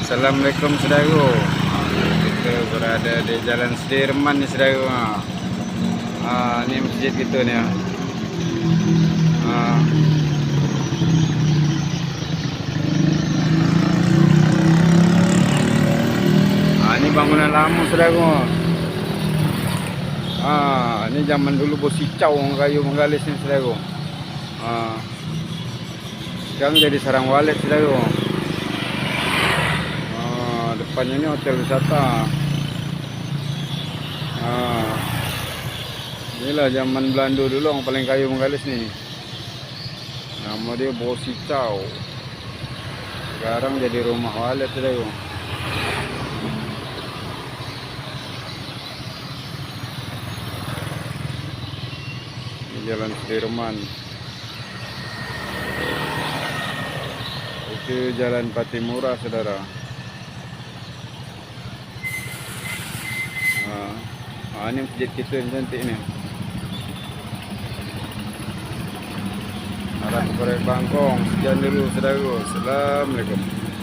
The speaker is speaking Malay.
Assalamualaikum saudara. Kita berada di Jalan Sudirman ni saudara. Ni masjid kita ni. Ni bangunan lama saudara. Ni zaman dulu bersicau orang kayu menggalis ni saudara. Sekarang jadi sarang walet saudara. Depannya ni hotel wisata. Inilah zaman Belanda dulu orang paling kaya menggalis ni. Nama dia Bosicau. Sekarang jadi rumah walet saudara. Ini Jalan Sudirman. Itu Jalan Patimura saudara. Ini masjid kita yang cantik ni. Arah Korek Bangkong. Sekian dulu saudara. Assalamualaikum.